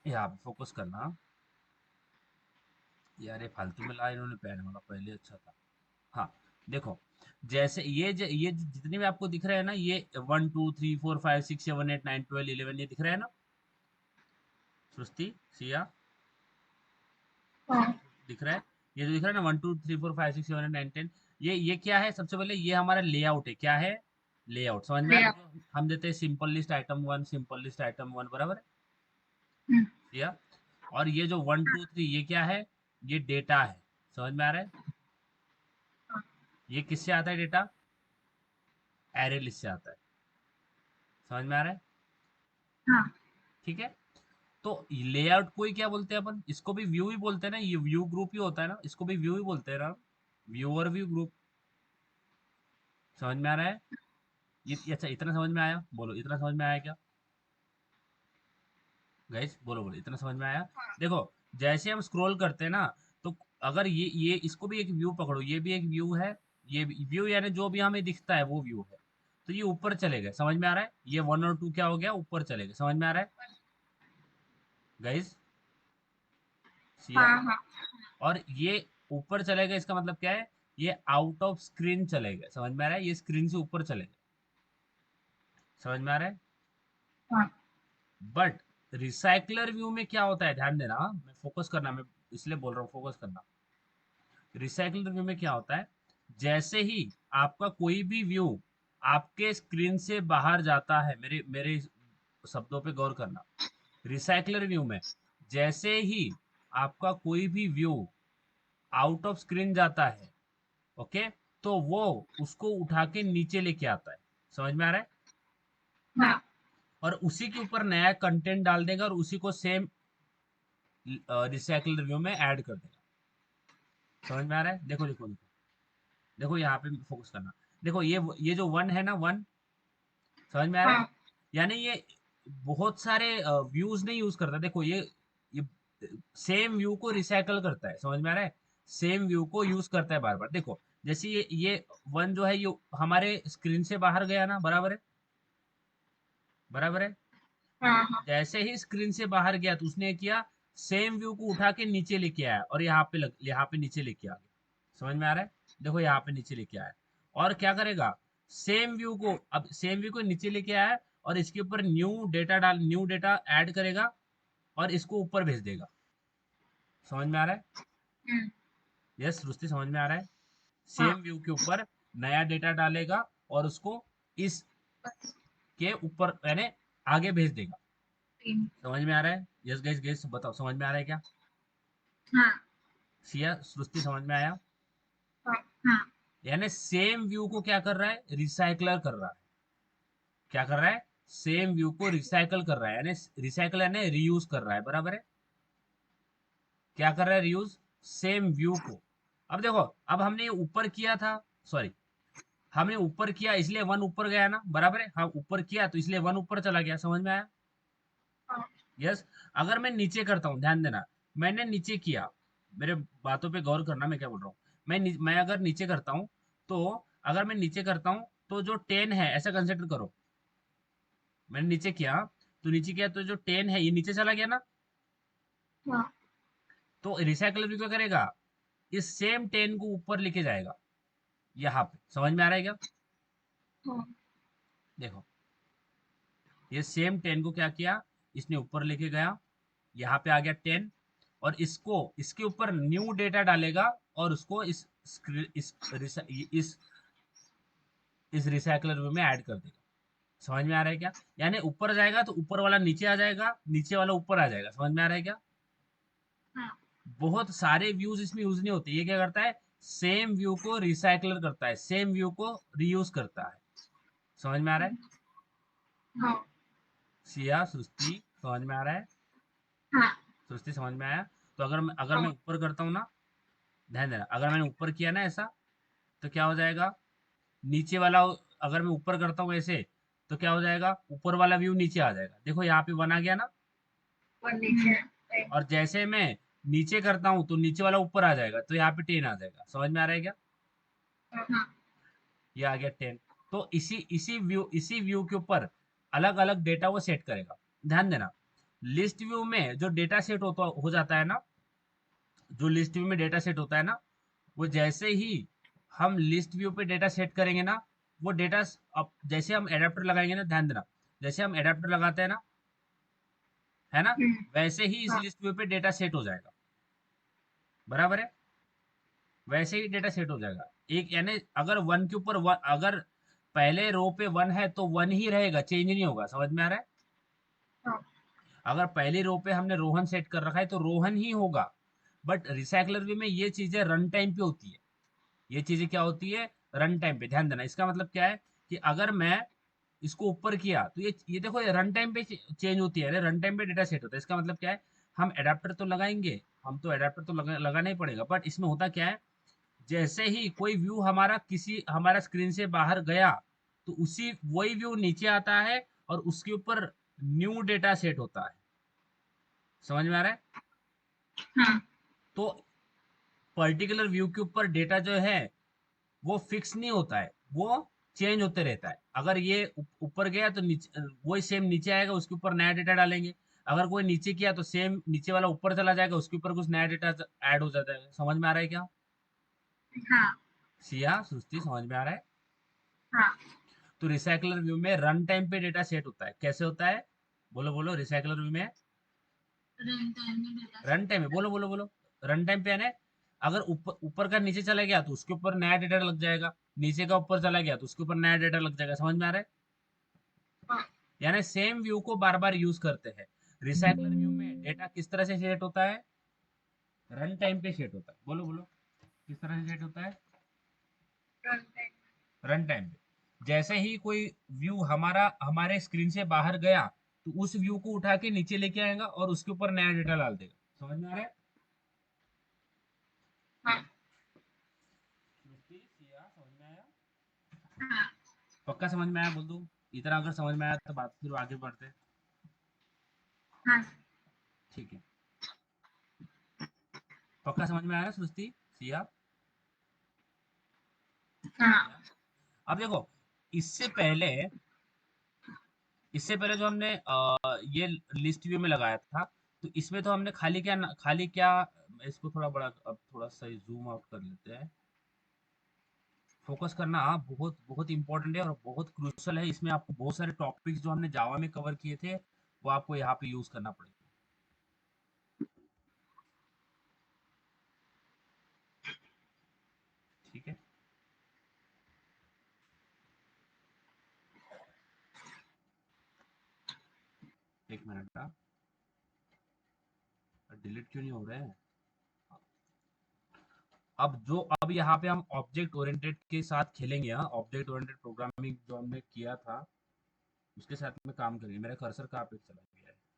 यहाँ पे फोकस करना। यार ये फालतू में ला इन्होंने पेन वाला, पहले अच्छा था। हाँ, देखो, जैसे ये जितने भी आपको दिख रहे हैं ना, ये 1 2 3 4 5 6 7 8 9 12 11 ये दिख रहे हैं ना, सृष्टि, सिया, हाँ दिख रहा है? ये जो दिख रहा है ना, 1 2 3 4 5 6 7 8 9 10, ये क्या है? सबसे पहले ये हमारा लेआउट है। क्या है? लेआउट। समझ में आ ले रहा है? जो हम देते हैं simple list item 1, simple list item 1, बराबर है? हम्म, या और ये जो 1 2 3 ये क्या है? ये डेटा है। समझ में आ रहा है? हाँ ये किससे आता है डेटा? एरे लिस्ट से आता है। समझ में आ रहा है? हाँ ठीक है। तो लेआउट को ही क्या बोलते हैं अपन? इसको भी व्यू ही बोलते हैं ना, ये व्यू ग्रुप ही होता है ना, इसको भी व्यू ही बोलते हैं ना, व्यूअर व्यू ग्रुप। समझ में आ रहा है? ये अच्छा, इतना समझ में आया? बोलो, इतना समझ में आया क्या? गाइस बोलो बोलो, इतना समझ में आया? देखो, जैसे हम स्क्रॉल करते हैं ना, तो अगर ये इसको भी एक व्यू पकड़ो, ये भी एक व्यू है। ये व्यू यानी जो भी हमें दिखता है वो व्यू है। तो ये ऊपर चले गए। समझ में आ रहा है? ये 1 और 2 क्या हो गया? ऊपर चले गए। समझ में आ रहा है गाइस? सिया, हाँ हाँ और ये ऊपर चले गए, इसका मतलब क्या है? ये आउट ऑफ स्क्रीन चले गए। समझ में आ रहा है? ये स्क्रीन से ऊपर चले गए। समझ में आ रहा है? हाँ बट रिसाइकलर व्यू में क्या होता है? ध्यान देना, मैं फोकस करना, मैं इसलिए बोल रहा हूँ फोकस करना। रिसाइकलर व्यू में क्या होता है? जैसे ही आपका कोई भी व्यू आपके स्क्रीन से बाहर जाता है, मेरे मेरे शब्दों पे गौर करना। रिसाइकलर व्यू में जैसे ही आपका कोई भी व्यू आउट ऑफ स्क्रीन जाता है, ओके, तो वो उसको उठा के नीचे लेके आता है। समझ में आ रहा है? हाँ और उसी के ऊपर नया कंटेंट डाल देगा और उसी को सेम रिसाइकल रिव्यू में ऐड कर देगा। समझ में आ रहा है? देखो देखो देखो, देखो यहाँ पे फोकस करना। देखो ये जो वन है ना, वन, समझ में आ रहा है? हाँ यानी ये बहुत सारे व्यूज नहीं यूज करता। देखो ये सेम व्यू को रिसाइकल करता है। समझ में आ रहा है? सेम व्यू को यूज करता है बार बार। देखो, जैसे ये वन जो है, ये हमारे स्क्रीन से बाहर गया ना, बराबर है? बराबर है? हाँ हाँ जैसे ही स्क्रीन से बाहर गया तो उसने किया, सेम व्यू को उठा के नीचे लेके आया और यहाँ पे नीचे लेके आ गया। समझ में आ रहा है? देखो यहाँ पे नीचे लेके आया। और क्या करेगा? सेम व्यू को, अब सेम व्यू को नीचे लेके आया और इसके ऊपर न्यू डेटा ऐड करेगा और इसको ऊपर भेज देगा। समझ में आ रहा है? हम्म, यस रुस्ती, समझ में आ रहा है? हाँ सेम व्यू के ऊपर नया डेटा डालेगा और उसको इस के ऊपर यानी आगे भेज देगा। तीन, समझ में आ रहा है? यस गैस गैस बताओ, समझ में आ रहा है क्या? हाँ सिया, सृष्टि, समझ में आया? हाँ हाँ यानी सेम व्यू को क्या कर रहा है? रिसाइकलर कर रहा है। क्या कर रहा है? सेम व्यू को रिसाइकल कर रहा है, यानी रिसाइकल यानी रीयूज कर रहा है। बराबर है? क्या कर रहा है? रीयूज सेम व्यू को। अब देखो, अब हमने ये ऊपर किया था, सॉरी, हमने ऊपर किया इसलिए वन ऊपर गया ना, बराबर है? हाँ, ऊपर किया तो इसलिए वन ऊपर चला गया। समझ में आया? हाँ यस। अगर मैं नीचे करता हूँ, ध्यान देना, मैंने नीचे किया, मेरे बातों पे गौर करना, मैं क्या बोल रहा हूँ। मैं अगर नीचे करता हूँ, तो अगर मैं नीचे करता हूँ तो जो 10 है, ऐसा कंसिडर करो, मैंने नीचे किया, तो नीचे किया तो जो 10 है ये नीचे चला गया ना। हाँ तो रिसाइकलर भी क्या करेगा? इस सेम 10 को ऊपर लेके जाएगा यहाँ पे। समझ में आ रहा है क्या? हाँ देखो, ये सेम 10 को क्या किया, इसने ऊपर लेके गया, यहाँ पे आ गया 10, और इसको इसके ऊपर न्यू डेटा डालेगा और उसको इस इस रिसाइकलर में ऐड कर देगा। समझ में आ रहा है क्या? यानी ऊपर जाएगा तो ऊपर वाला नीचे आ जाएगा, नीचे वाला ऊपर आ जाएगा। समझ में आ रहा है क्या? हाँ बहुत सारे व्यूज इसमें यूज नहीं होते। ये क्या करता है? सेम व्यू को रिसाइकलर करता है, सेम व्यू को रीयूज करता है। समझ में आ रहा है? हाँ सिया, सृष्टि, समझ में आ रहा है? हाँ सृष्टि, समझ में आया? तो अगर मैं हाँ ऊपर करता हूँ ना, ध्यान देना, अगर मैंने ऊपर किया ना ऐसा, तो क्या हो जाएगा? नीचे वाला, अगर मैं ऊपर करता हूँ ऐसे, तो क्या हो जाएगा? ऊपर वाला व्यू नीचे आ जाएगा। देखो यहाँ पे वन आ गया ना। और नीचे और जैसे मैं नीचे करता हूँ तो नीचे वाला ऊपर आ जाएगा, तो यहाँ पे 10 आ जाएगा। समझ में आ रहा है क्या? हाँ ये आ गया 10। तो इसी इसी व्यू के ऊपर अलग अलग डेटा वो सेट करेगा। ध्यान देना, लिस्ट व्यू में जो डेटा सेट होता हो जाता है ना, जो लिस्ट व्यू में डेटा सेट होता है ना, वो जैसे ही हम लिस्ट व्यू पे डेटा सेट करेंगे ना, वो डेटा, अब जैसे हम एडाप्टर लगाएंगे ना, ध्यान देना, जैसे हम एडाप्टर लगाते हैं ना, है ना, वैसे ही इस हाँ लिस्ट व्यू पे डेटा सेट हो जाएगा। बराबर है, वैसे ही डेटा सेट हो जाएगा। एक यानी अगर वन के ऊपर वन, अगर पहले रो पे वन है तो वन ही रहेगा, चेंज नहीं होगा। समझ में आ रहा है? हाँ अगर पहली रो पे हमने रोहन सेट कर रखा है तो रोहन ही होगा। बट रिसाइकलर व्यू में ये चीजें रन टाइम पे होती है। ये चीजें क्या होती है? रन टाइम पे। ध्यान देना, इसका मतलब क्या है कि अगर मैं इसको ऊपर किया तो ये देखो, ये रन टाइम पे चेंज होती है, रन टाइम पे डेटा सेट होता है। इसका मतलब क्या है? हम एडाप्टर तो लगाएंगे, हम तो एडाप्टर तो लगाना ही पड़ेगा, बट इसमें होता क्या है, जैसे ही कोई व्यू हमारा किसी हमारा स्क्रीन से बाहर गया, तो उसी वही व्यू नीचे आता है और उसके ऊपर न्यू डेटा सेट होता है। समझ में आ रहा है? हाँ तो पर्टिकुलर व्यू के ऊपर डेटा जो है वो फिक्स नहीं होता है, वो चेंज होते रहता है। अगर ये ऊपर गया तो नीचे वही सेम नीचे आएगा, उसके ऊपर नया डेटा डालेंगे। अगर कोई नीचे किया तो सेम नीचे वाला ऊपर चला जाएगा, उसके ऊपर कुछ नया डेटा ऐड हो जाता है। समझ में आ रहा है क्या? हाँ सिया, सुस्ती, समझ में आ रहा है? हाँ तो रिसाइकलर व्यू में रन टाइम पे डेटा सेट होता है। कैसे होता है? बोलो बोलो, रिसाइकलर व्यू में रन टाइम में डेटा रन सेट टाइम है, होता है। बोलो बोलो बोलो। रन टाइम पे यानी अगर ऊपर ऊपर का नीचे चला गया तो उसके ऊपर नया डेटा लग जाएगा, नीचे का ऊपर चला गया तो उसके ऊपर नया डेटा लग जाएगा। समझ में आ रहा है? हाँ यानी सेम व्यू को बार बार यूज करते हैं। रिसाइकलर व्यू में डेटा किस तरह से सेट होता है? रन टाइम पे सेट होता है। बोलो बोलो, किस तरह से सेट होता है? Run time. रन टाइम पे। जैसे ही कोई व्यू हमारा हमारे स्क्रीन से बाहर गया, तो उस व्यू को उठा के नीचे लेके आएगा और उसके ऊपर नया डेटा डाल देगा। समझ में आ रहा है? हाँ सृष्टि, सिया, समझ में आया? हाँ पक्का समझ में आया? बोल दो। इतना अगर समझ में आया तो बात फिर आगे बढ़ते हैं। हाँ ठीक है, पक्का समझ में आया सृष्टि, सिया? हाँ अब देखो, इससे पहले इससे पहले जो हमने ये लिस्ट व्यू में लगाया था, तो इसमें तो हमने खाली क्या, इसको थोड़ा बड़ा, अब थोड़ा सा जूम आउट कर लेते हैं। फोकस करना बहुत बहुत इंपॉर्टेंट है और बहुत क्रूशल है। इसमें आपको बहुत सारे टॉपिक्स जो हमने जावा में कवर किए थे, वो आपको यहाँ पे यूज करना पड़ेगा। ठीक है, एक मिनट का, डिलीट क्यों नहीं हो रहा है? अब यहाँ पे हम ऑब्जेक्ट ओरिएंटेड के साथ खेलेंगे। हाँ, ऑब्जेक्ट ओरिएंटेड प्रोग्रामिंग जो हमने किया था उसके साथ में काम करेंगे। मेरा कर्सर कहाँ पे चला गया है?